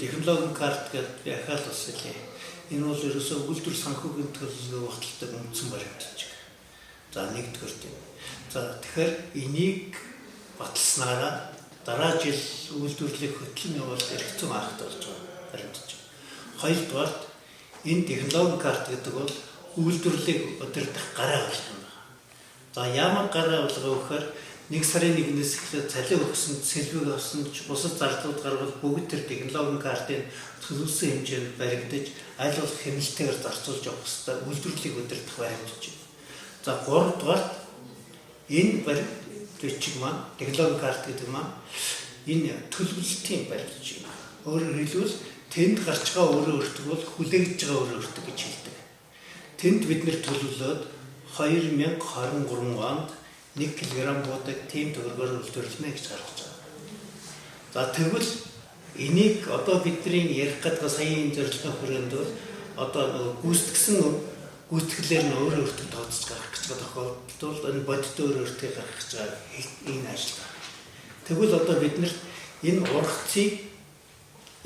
технологийн карт гэдэг яхаад бас хэлээ. Энэ бол ерөөсөө үйлдвэр санхүүгийн төлөвлөгөө баталдаг үндсэн баримтч. За нэгдүгээр тийм. За тэгэхээр энийг баталснараа дараа жил үйлдвэрлэлийг хөтлөн явуулалт эргэцэн аргад болж байгаа баримтч. Хоёрдугаар энэ технологийн карт гэдэг бол үйлдвэрлэлийг удирдах гараа болгоно байна. За ямар гараа болгоо гэхээр 1 сарын 1-ээс эхлээд цалин өгсөн, сэлбэг авсан ч бусад зардлууд гарвал бүгд тэр технологийн картын төлөвлөсөн хэмжээнд баригдаж аль болох хяналтайгаар зарцуулж явах хэрэгтэй үйлдвэрлэлийг удирдах баримтч. За 3 дугаар энэ баримтчиг маань технологийн карт гэдэг маань энэ төлөвлөлтийн баримтч юм. Өөрөөр хэлбэл тэнд гарч байгаа өөрөө өртөг бол хүлээгдэж байгаа өөрөө өртөг гэж хэлдэг. Тэнд бид нэр төлөвлөөд 2023 онд 1 кг буудаг тийм төгрөгөөр үйлдвэрлэнэ гэж гаргаж байгаа. За тэгвэл энийг одоо бидний ярих гэдэг саяын зорилгын хүрээнд бол одоо гүйцэтгсэн гүйцэтгэлээр нь өөрөө өртөг тооцож гаргах гэж байгаа тохиолдолд энэ бодит өөрөө өртгийг гаргах гэж байгаа энэ ажил. Тэгвэл одоо бид нэр энэ ургацыг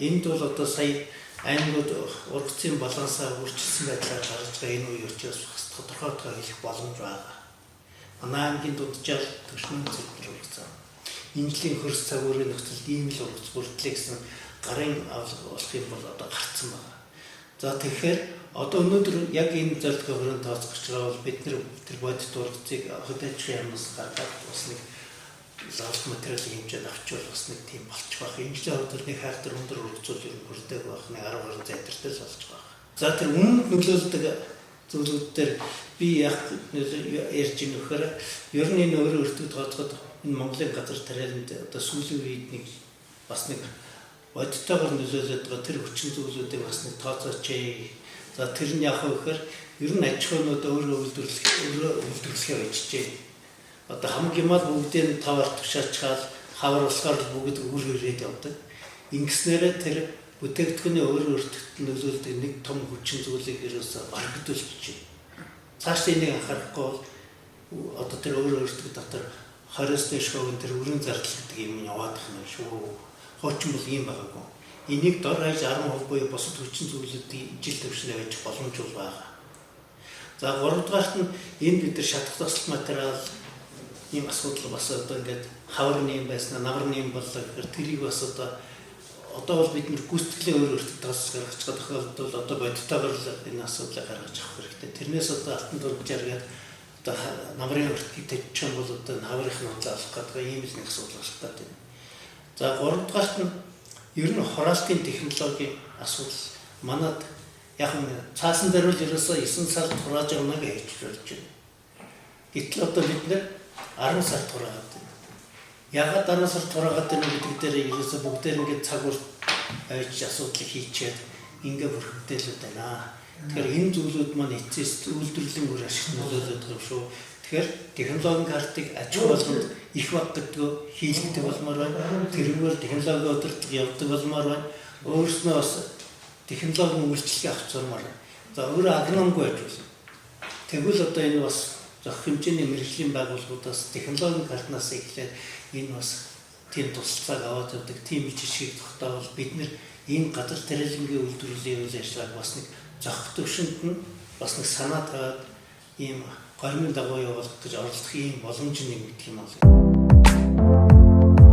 энд бол одоо сая аймагуд ургацын балансаа өөрчилсөн байдлаар гаргаж байгаа энэ үе учраас бас тодорхойлтоо хэлэх боломж байгаа. Манай аймгийн дунджаал төшмөн зэрэг ургац. Энэ жилийн хөрс цагуурын нөхцөлд ийм л ургац бүрдлээ гэсэн гарын авлага болох юм бол одоо гарцсан байна. За тэгэхээр одоо өнөөдөр яг энэ зорилгын хүрээнд тооцох гэж байгаа бол бид нэр тэр бодит ургацыг хөдөлгөөний яамнаас гаргаад бас нэг лавт материалын хэмжээд авчвал бас нэг тийм болчих واخ. Энэ жилийн хавдрын хайртар өндөр ургацууд ер нь хүрдэг байх нэг 10 гаруй зайдартай болж байгаа. За тэр өмнө нөлөөлдөг зүйлүүд дээр би яг ярьж ийн вэхээр ер нь энэ өөрөө өртөг тооцоход энэ Монголын газар тариаланд одоо сүүлийн үед нэг бас нэг бодиттойгоор нөлөөлөд байгаа тэр хүчин зүйлүүдийг бас нэг тооцооч. За тэр нь яг вэхээр ер нь аж ахуйнууд өөрөө үйлдвэрлэхээ байжжээ. Одоо хамгийн мал бүгдийг таваар тушаачаал хавар болохоор бүгд өрөөрөөд явдаг. Ингэснээрээ тэр бүтээгдэхүүний өөрөө өртөгт нөлөөлдөг нэг том хүчин зүйлийг ерөөсөө барагдуулж байна. Цааш энийг анхаарахгүй бол одоо тэр өөрөө өртөг дотор 20-с дээш хувийн тэр өрийн зардал гэдэг юм яваад байна шүү. Хуучин бол ийм байгаагүй. Энийг дор хаяж 10% буюу бусад хүчин зүйлүүдийн ижил төвшнөө байж боломжгүй байгаа. За 3 дугаарт нь энэ бид нар шатах тосол материал ийм асуудал бас одоо ингээд хаврын юм байснаа намрын юм боллоо гэхээр тэрийг бас одоо бол бид нэр гүйцэтгэлийн өөр өртөг тооцож гаргаж байгаа тохиолдолд одоо бодиттойгоор л энэ асуудлыг гаргаж авах хэрэгтэй. Тэрнээс одоо алтан дургжаар гээд одоо намрын өртгийг тавьчих юм бол одоо хаврын хандлага авах гэдэг ийм л нэг асуудал болох гэдэг. За 3 дугаарт нь ер нь хураалтын технологийн асуудал манад яг нь цаасан дээр бол ерөөсөө 9 сард хурааж явна гэж хэлж байна. Гэтэл одоо бид нэр 10 сард хураагаад байна. Ягаад 10 сард хураагаад байна гэдэг дээр ерөөсөө бүгдээр ингээд цаг урт авч асуудлыг хийчихэд ингээ бүрхэмтэлүүд байна. Тэгэхээр энэ зүйлүүд маань эцэс үйлдвэрлэлийн үр ашигт нөлөөлөд байгаа шүү. Тэгэхээр технологийн картыг аж ахуй болгонд их баг гэдэг хийлгдэг болмоор байна. Тэрүүгээр технологи удирдлага явдаг болмоор байна. Өөрснөө бас технологийн үйлчлэгээ авчирмаар байна. За өөрөө агномгүй байж болно. Тэгвэл одоо энэ бас зохих хэмжээний мэргэжлийн байгууллагуудаас технологийн картнаас эхлээд энэ бас тийм тусалцааг аваад явдаг тийм жишгийг тогтоовол бид нэр энэ газар тариалангийн үйлдвэрлэлийн үйл ажиллагааг бас нэг зохих төвшөнд нь бас нэг санаа тавиад ийм гормын дагуу явуулах гэж оролдох ийм боломж нэмэгдэх юм бол